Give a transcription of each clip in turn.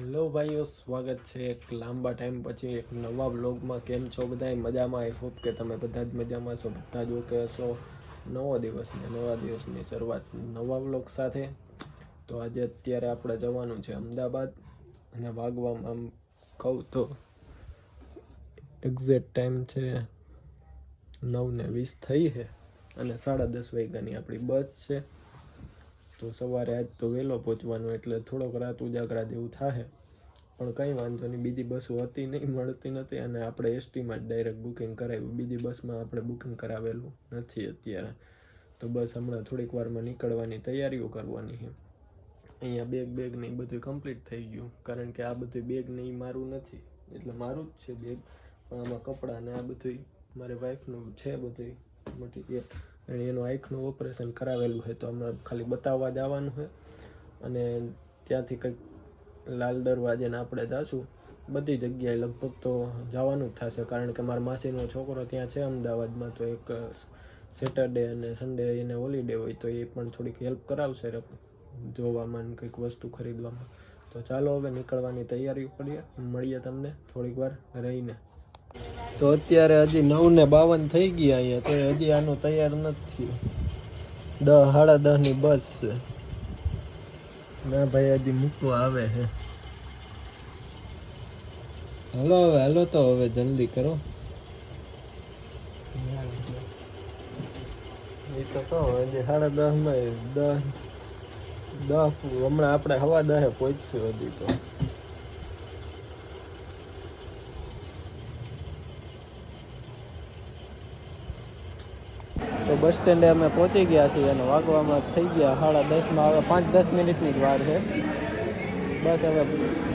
Hello ભાઈઓ, સ્વાગત છે એક લાંબા ટાઈમ પછી એક નવા બ્લોગમાં. કેમ છો બધા? મજામાં? આઈ હોપ કે તમે બધા જ મજામાં છો, બધા જ ઓકે હશો. નવો દિવસ ને નવા દિવસની શરૂઆત નવા બ્લોગ સાથે. તો આજે અત્યારે આપણે જવાનું છે અમદાવાદ, અને વાગવામાં આમ કહું તો એક્ઝેક્ટ ટાઈમ છે 9:20 થઈ છે, અને 10:30 વાગ્યાની આપણી બસ છે. તો સવારે આજ તો વહેલો પહોંચવાનું, એટલે થોડોક રાત ઉજાગરા જેવું થાય, પણ કંઈ વાંધો નહીં. બીજી બસો હતી નહીં, મળતી નથી, અને આપણે એસટીમાં જ ડાયરેક્ટ બુકિંગ કરાવ્યું. બીજી બસમાં આપણે બુકિંગ કરાવેલું નથી અત્યારે. તો બસ હમણાં થોડીક વારમાં નીકળવાની તૈયારીઓ કરવાની છે. અહીંયા બેગ ને એ બધું કમ્પ્લીટ થઈ ગયું, કારણ કે આ બધું બેગ ને એ મારું નથી, એટલે મારું જ છે બેગ, પણ આમાં કપડાં ને આ બધું મારી વાઈફનું છે બધું મટીરિયલ. અને એનું આંખનું ઓપરેશન કરાવેલું છે, તો હમણાં ખાલી બતાવવા જવાનું છે. અને ત્યાંથી કંઈક લાલ દરવાજે આપણે જઈશું. બધી જગ્યાએ લગભગ તો જવાનું જ થશે, કારણ કે મારા માસીનો છોકરો ત્યાં છે અમદાવાદમાં. તો એક સેટરડે અને સન્ડે એને હોલિડે હોય, તો એ પણ થોડીક હેલ્પ કરાવશે જોવામાં ને કંઈક વસ્તુ ખરીદવામાં. તો ચાલો હવે નીકળવાની તૈયારી કરીએ, મળીએ તમને થોડીક વાર રહીને. તો અત્યારે હજી 9:52 થઈ ગયા અહીંયા, તો હજી આનું તૈયાર નથી થયું. 10:30 બસ છે. ના ભાઈ, હજી મૂકવા આવે છે. હાલો તો હવે જલ્દી કરો. એ તો કહો હજી 10:30 હમણાં આપણે 10:15 પહોંચશું હજી તો. તો બસ સ્ટેન્ડે અમે પહોંચી ગયા છીએ, અને વાગવામાં થઈ ગયા 10:30. હવે 5-10 મિનિટની જ વાર છે. બસ હવે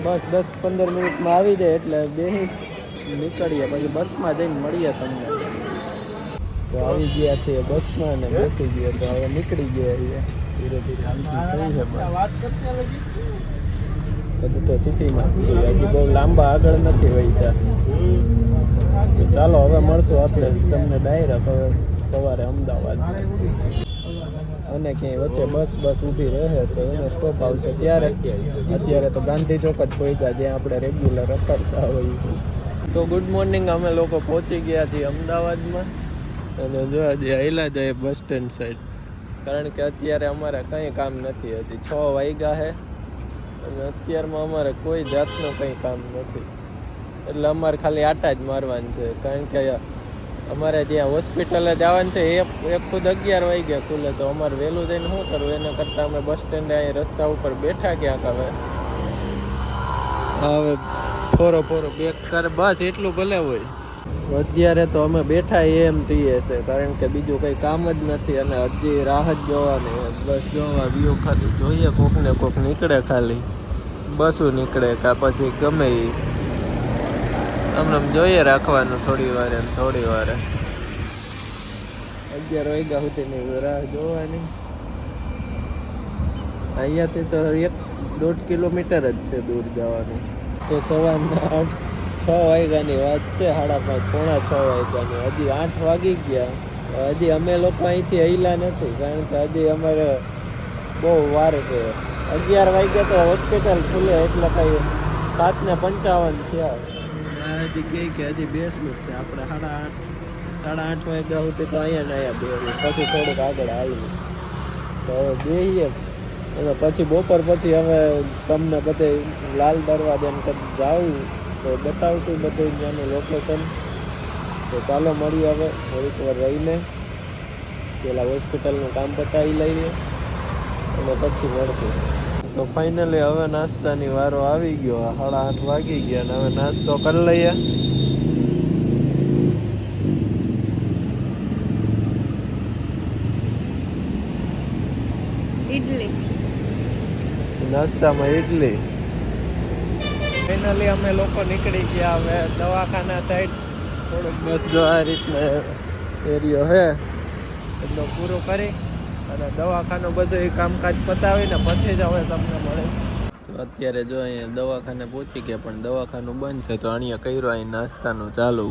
10-15 મિનિટમાં આવી જાય, એટલે બેસી નીકળીએ, પછી બસમાં જઈને મળીએ તમને. તો આવી ગયા છીએ બસમાં અને બેસી ગયા, તો હવે નીકળી ગયા છીએ. ધીરે ધીરે હાલતી થઈ છે બસ. હજુ તો સિટીમાં જ છીએ, હજી બહુ લાંબા આગળ નથી વહીતા. તો ચાલો હવે મળશું આપણે તમને ડાયરેક્ટ હવે સવારે અમદાવાદ. અને ક્યાંય વચ્ચે બસ ઊભી રહે તો એનો સ્ટોપ આવશે ત્યારે. અત્યારે તો ગાંધી ચોક જ પહોંચ્યા, જ્યાં આપણે રેગ્યુલર રખડતા હોઈએ. તો ગુડ મોર્નિંગ, અમે લોકો પહોંચી ગયા છીએ અમદાવાદમાં. અને જો હજી હાલ્યા જાય બસ સ્ટેન્ડ સાઈડ, કારણ કે અત્યારે અમારે કંઈ કામ નથી. હજી 6 વાગ્યા છે, અને અત્યારમાં અમારે કોઈ જાતનું કંઈ કામ નથી. એટલે અમારે ખાલી આટા જ મારવાનું છે, કારણ કે અમારે જ્યાં હોસ્પિટલે જવાનું છે એ ખુદ 11 વાગ્યા ખુલે. તો અમારે વહેલું જઈને શું કરવું, એના કરતાં અમે બસ સ્ટેન્ડે અહીં રસ્તા ઉપર બેઠા ક્યાંક. હવે ફોરો બેક કરે બસ, એટલું ભલે હોય. અત્યારે તો અમે બેઠા એમ થઈએ છે, કારણ કે બીજું કંઈ કામ જ નથી, અને હજી રાહ જ જોવાની. બસ જોવા વ્યૂ ખાલી જોઈએ, કોક ને કોક નીકળે, ખાલી બસો નીકળે કાં પછી ગમે એ અમને જોઈએ રાખવાનું. થોડી વાર 11 વાગ્યા સુધીની રાહ જોવાની. અહીંયાથી તો 1-1.5 કિલોમીટર જ છે દૂર જવાનું. તો સવારના 6 વાગ્યાની વાત છે, 5:30 પોણા 6 વાગ્યાની. હજી 8 વાગી ગયા, હજી અમે લોકો અહીંથી હૈલા નથી, કારણ કે હજી અમારે બહુ વાર છે. 11 વાગ્યા તો હોસ્પિટલ ખુલે, એટલે કંઈ 7:55 થયા. હજી કહે કે હજી બેસવું જ છે આપણે. 8:30 વાગ્યા સુધી તો અહીંયા બેસવું, પછી થોડુંક આગળ આવ્યું. તો હવે બેસીએ, અને પછી બપોર પછી હવે તમને બધે લાલ દરવાજાને કદાચ જાવું તો બતાવશું બધું ત્યાંનું લોકેશન. તો ચાલો મળીએ હવે થોડીક વાર રહીને. પેલા હોસ્પિટલનું કામ પતાવી લઈએ, અને પછી મળશું. તો ફાઇનલી હવે નાસ્તાની વારો આવી ગયો. 8:30 વાગી ગયા, અને હવે નાસ્તો કરી લઈએ. નાસ્તામાં ઇડલી. ફાઇનલી અમે લોકો નીકળી ગયા હવે દવાખાના સાઈડ. થોડુંક બસ જો આ રીતના એરિયો છે, એટલો પૂરો કરી અને દવાખાનું બધું કામકાજ પતાવીને પછી જ હવે તમને મળીશ. તો અત્યારે જો અહીંયા દવાખાને પહોંચી ગયા, પણ દવાખાનું બંધ છે. તો અહીંયા કર્યું અહીં નાસ્તાનું ચાલુ.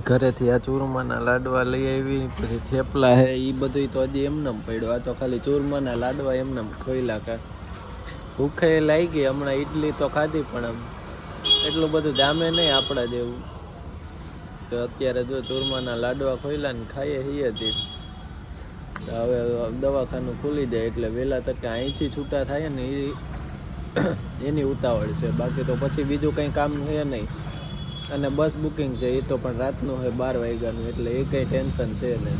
ઘરેથી આ ચૂરમાના લાડવા લઈ આવી, પછી થેપલા છે, એ બધું તો હજી એમને પડ્યો. આ તો ખાલી ચૂરમાના લાડવા એમને ખોઈલા કા. ભૂખે લાગી હમણાં ઈડલી તો ખાધી પણ આમ એટલું બધું જામે નહીં આપણા જેવું. તો અત્યારે જો ચૂરમાના લાડવા ખોઈલા ને ખાઈએ છીએ હતી. હવે દવાખાનું ખુલી જાય એટલે વહેલા તકે અહીંથી છૂટા થાય ને એની ઉતાવળ છે. બાકી તો પછી બીજું કંઈ કામ છે નહીં. અને બસ બુકિંગ છે એ તો પણ રાતનું છે 12 વાગ્યાનું, એટલે એ કંઈ ટેન્શન છે નહીં.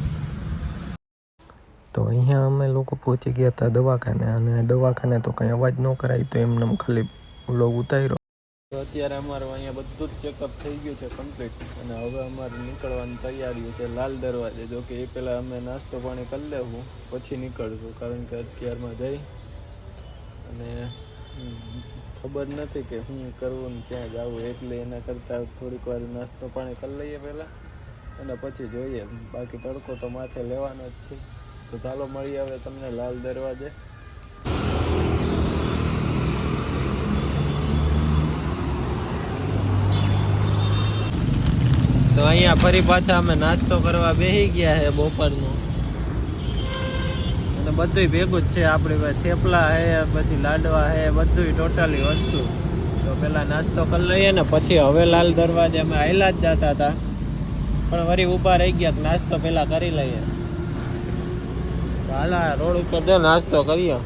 તો અહીંયા અમે લોકો પહોંચી ગયા હતા દવાખાને, અને દવાખાને તો કંઈ અવાજ ન કરાય તો એમને ખાલી વ્લોગ ઉતાર્યો. તો અત્યારે અમારું અહીંયા બધું જ ચેકઅપ થઈ ગયું છે કમ્પ્લીટ, અને હવે અમારે નીકળવાની તૈયારીઓ છે લાલ દરવાજે. જો કે એ પહેલાં અમે નાસ્તો પાણી કરી લેવું પછી નીકળશું, કારણ કે અત્યારમાં જઈ અને ખબર નથી કે શું કરવું ને ક્યાં જવું, એટલે એના કરતાં થોડીક વાર નાસ્તો પાણી કરી લઈએ પહેલાં અને પછી જોઈએ. બાકી તડકો તો માથે લેવાનો જ છે. તો ચાલો મળીએ હવે તમને લાલ દરવાજે. તો અહીંયા ફરી પાછા અમે નાસ્તો કરવા બેસી ગયા છે બપોરનું, અને બધુંય ભેગું જ છે આપણી પાસે. થેપલા છે, પછી લાડવા છે, બધુંય ટોટલી વસ્તુ. તો પહેલાં નાસ્તો કરી લઈએ ને પછી હવે લાલ દરવાજે અમે હાલ્યા જ જતા હતા, પણ વળી ઊભા રહી ગયા કે નાસ્તો પહેલાં કરી લઈએ. તો હાલા રોડ ઉપર જો નાસ્તો કરીએ.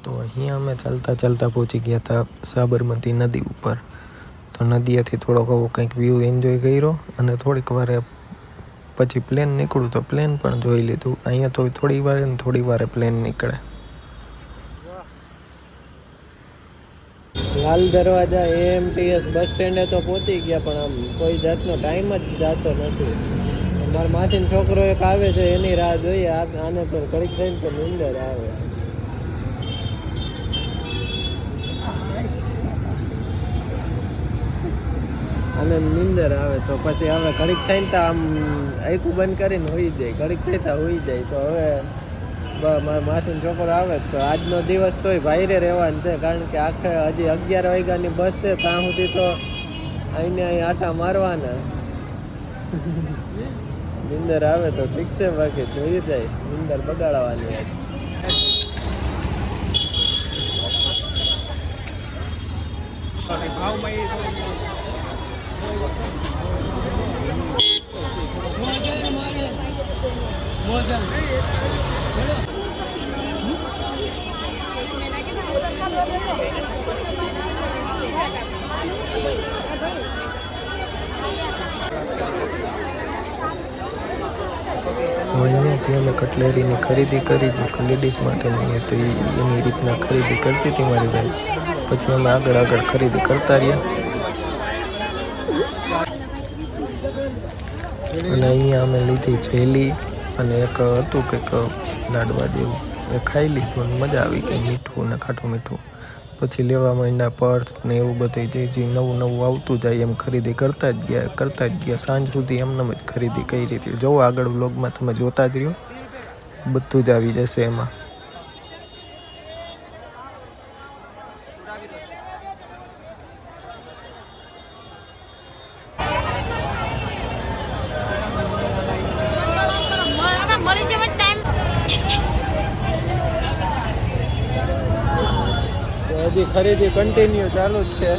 તો અહીંયા અમે ચાલતા ચાલતા પહોંચી ગયા હતા સાબરમતી નદી ઉપર. તો નદીએથી થોડોક આવો કંઈક વ્યૂ એન્જોય કર્યો, અને થોડીક વારે પછી પ્લેન નીકળ્યું તો પ્લેન પણ જોઈ લીધું. અહીંયા તો થોડી વારે ને થોડી વારે પ્લેન નીકળે. લાલ દરવાજા AMTS બસ સ્ટેન્ડે તો પહોંચી ગયા, પણ આમ કોઈ જાતનો ટાઈમ જ જાતો નથી. મારા માસીનો છોકરો એક આવે છે, એની રાહ જોઈએ. આને તો ઘડીક થઈને તો નીંદર આવે. અને નીંદર આવે તો પછી હવે ઘડીક થઈને તો આમ આખું બંધ કરીને હોઈ જાય, ઘડીક થતા હોઈ જાય. તો હવે મારા માસીનો છોકરો આવે તો આજનો દિવસ તોય ભાઈરે રહેવાનું છે, કારણ કે આખે હજી 11 વાગ્યાની બસ છે. ત્યાં સુધી તો અહીંને અહીં આટા મારવાના. નીંદર આવે તો ઠીક છે, બાકી જોઈ જાય નીંદર બગાડવાની. તો અહીંયાથી અમે કટલેરીની ખરીદી કરી, જો કે લેડીઝ માટેની તો એની રીતના ખરીદી કરતી હતી મારી ભાઈ. પછી અમે આગળ ખરીદી કરતા રહ્યા, અને અહીંયા અમે લીધી જેલી અને એક હતું કંઈક લાડવા જેવું, એ ખાઈ લીધું અને મજા આવી ગઈ, મીઠું ને ખાટું મીઠું. પછી લેવા માંડ્યા પર્સ ને એવું બધું, જે નવું આવતું જાય એમ ખરીદી કરતા જ ગયા. સાંજ સુધી એમને જ ખરીદી કરી હતી. જોવો આગળ વ્લોગમાં તમે જોતા જ રહ્યો, બધું જ આવી જશે એમાં. હજી ખરીદી કન્ટિન્યુ ચાલુ જ છે.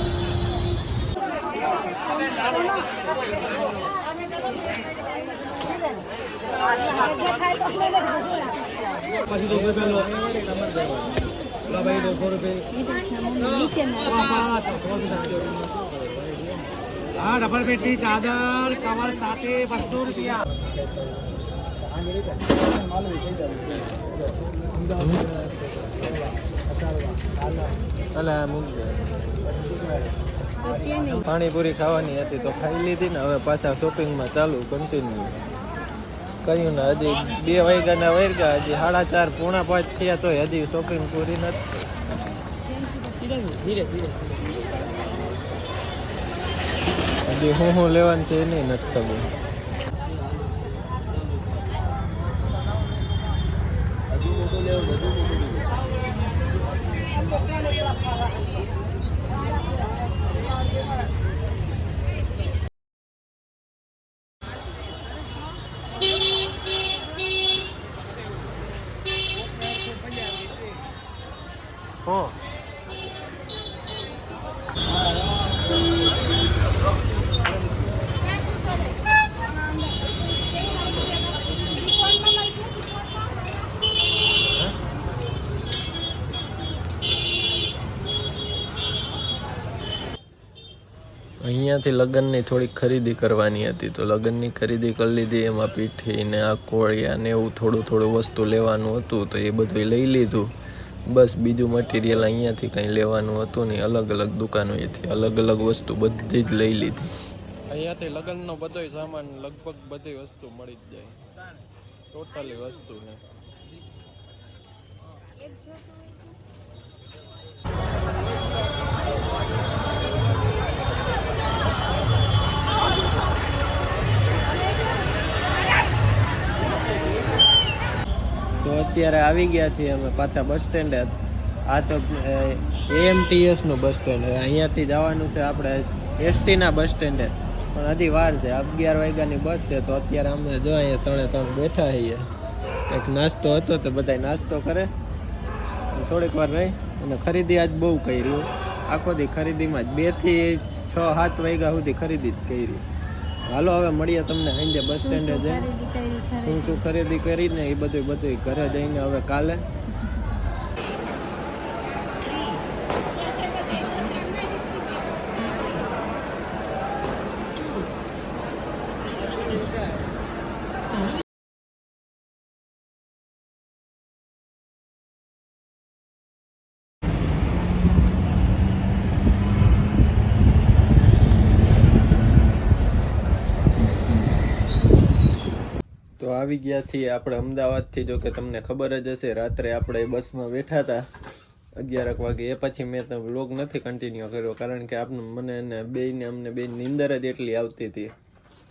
डबल बेडची चादर कवर ताटे 200 रुपया. પાણીપુરી ખાવાની હતી તો ખાઈ લીધી ને હવે પાછા શોપિંગમાં ચાલુ કન્ટિન્યુ. કહ્યું ને હજી 2 વાગ્યાના વાગ્યા, હજી 4:30 પોણા 5 થયા તોય હજી શોપિંગ પૂરી નથી. હજી હું લેવાનું છે એની નથી ખબર. હો અહીંયાથી લગ્નની થોડીક ખરીદી કરવાની હતી તો લગ્નની ખરીદી કરી લીધી. એમાં પીઠી ને આ કોળિયા ને એવું થોડું થોડું વસ્તુ લેવાનું હતું તો એ બધું લઈ લીધું. બસ બીજું મટીરિયલ અહીંયાથી કંઈ લેવાનું હતું નહીં. અલગ અલગ દુકાનોએથી અલગ અલગ વસ્તુ બધી જ લઈ લીધી. અહીંયાથી લગ્નનો બધો સામાન લગભગ બધી વસ્તુ મળી જ જાય. ટોટલી વસ્તુ ને તો અત્યારે આવી ગયા છીએ અમે પાછા બસ સ્ટેન્ડે. આ તો AMTS નું બસ સ્ટેન્ડ. અહીંયાથી જવાનું છે આપણે STના બસ સ્ટેન્ડે, પણ હજી વાર છે. 11 વાગ્યાની બસ છે તો અત્યારે અમે જો અહીંયા ત્રણ બેઠા છીએ. કંઈક નાસ્તો હતો તો બધા નાસ્તો કરે, થોડીક વાર રહી અને ખરીદી આજ બહુ કર્યું. આખો દી ખરીદીમાં જ 2 થી 6-7 વાગ્યા સુધી ખરીદી જ કરી. હાલો હવે મળીએ તમને સાંજે બસ સ્ટેન્ડે જઈને શું ખરીદી કરીને એ બધું ઘરે જઈને હવે કાલે. તો આવી ગયા છીએ આપણે અમદાવાદથી. જો કે તમને ખબર જ હશે, રાત્રે આપણે બસમાં બેઠા હતા 11 વાગે. એ પછી મેં તો વ્લોગ નથી કન્ટિન્યુ કર્યો કારણ કે અમને બે નીંદર જ એટલી આવતી હતી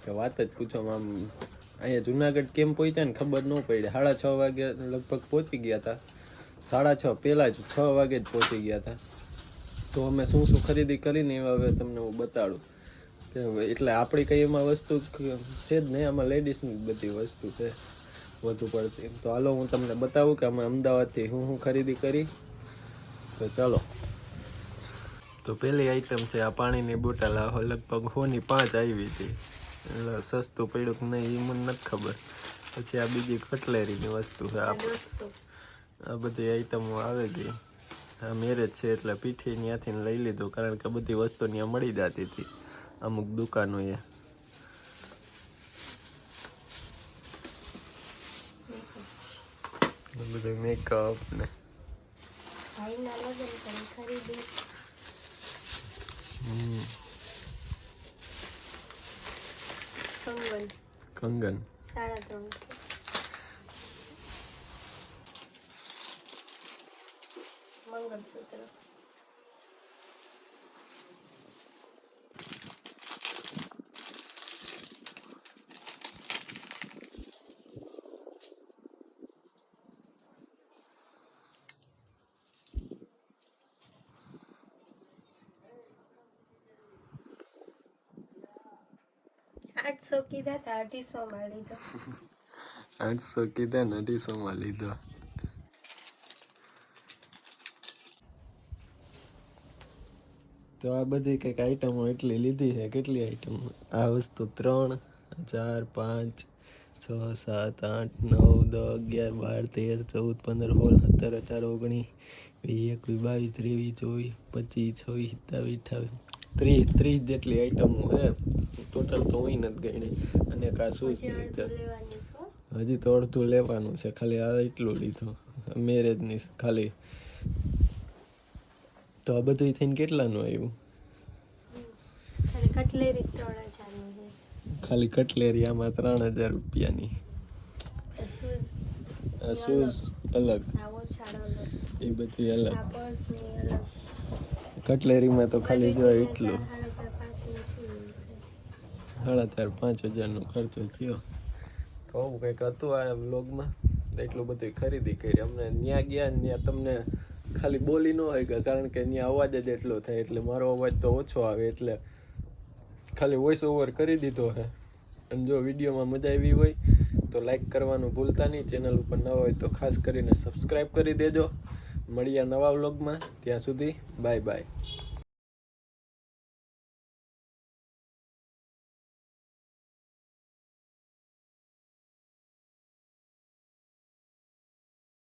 કે વાત જ પૂછો. આમ અહીંયા જુનાગઢ કેમ પહોંચ્યા ને ખબર ન પડી. 6:30 વાગે લગભગ પહોંચી ગયા હતા. 6:30 પહેલાં જ 6 વાગે જ પહોંચી ગયા હતા. તો અમે શું ખરીદી કરીને એ હવે તમને હું બતાડું. એટલે આપણી કઈ એમાં વસ્તુ છે જ નહીં, આમાં લેડીઝની બધી વસ્તુ છે વધુ પડતી. તો હાલો હું તમને બતાવું કે અમે અમદાવાદથી હું ખરીદી કરી. તો ચાલો. તો પહેલી આઈટમ છે આ પાણીની બોટલ. આ લગભગ 100 ની 5 આવી હતી. એટલે સસ્તું પડ્યું કે નહીં એ મને નથી ખબર. પછી આ બીજી કટલેરીની વસ્તુ છે. આ બધી આઈટમો આવે ગઈ. આ મેરેજ છે એટલે પીઠી ત્યાંથી લઈ લીધું કારણ કે બધી વસ્તુ ત્યાં મળી જતી હતી અમુક દુકાનોએ. બધું મેકઅપ ને કંગન 350. મંગળસૂત્ર 800 કીધા હતા, 250 માં લીધો. 800 કીધા ને 250 માં લીધો. તો આ બધી કંઈક આઈટમો એટલી લીધી છે. કેટલી આઈટમ? આ વસ્તુ 3, 4, 5, 6, 7, 8, 9, 10, 11, 12, 13, 14, 15, 16, 17, 18, 19, 20, 21, 22, 23, 24, 25, 30 જેટલી આઈટમો છે. ટોટલ તો હું નથી ગણી. અને કા શું હજી તો અડધું લેવાનું છે. ખાલી આ એટલું લીધું મેરેજની ખાલી. તો આ બધું થઈને કેટલાનું આવ્યું? ખાલી કટલેરી આમાં 3000 રૂપિયાની. શૂઝ અલગ, એ બધી અલગ. કટલેરીમાં તો ખાલી જો એટલું 4,500-5,000 નો ખર્ચો થયો. તો આવું કંઈક હતું આ વ્લોગમાં. એટલું બધું ખરીદી કરી. અમને ત્યાં ગયા ત્યાં તમને ખાલી બોલી ન હોય ગયા કારણ કે ત્યાં અવાજ જ એટલો થાય. એટલે મારો અવાજ તો ઓછો આવે એટલે ખાલી વોઇસ ઓવર કરી દીધો છે. અને જો વિડીયોમાં મજા આવી હોય તો લાઈક કરવાનું ભૂલતા નહીં. ચેનલ ઉપર ન હોય તો ખાસ કરીને સબસ્ક્રાઈબ કરી દેજો. મળીએ નવા વ્લોગમાં. ત્યાં સુધી બાય બાય.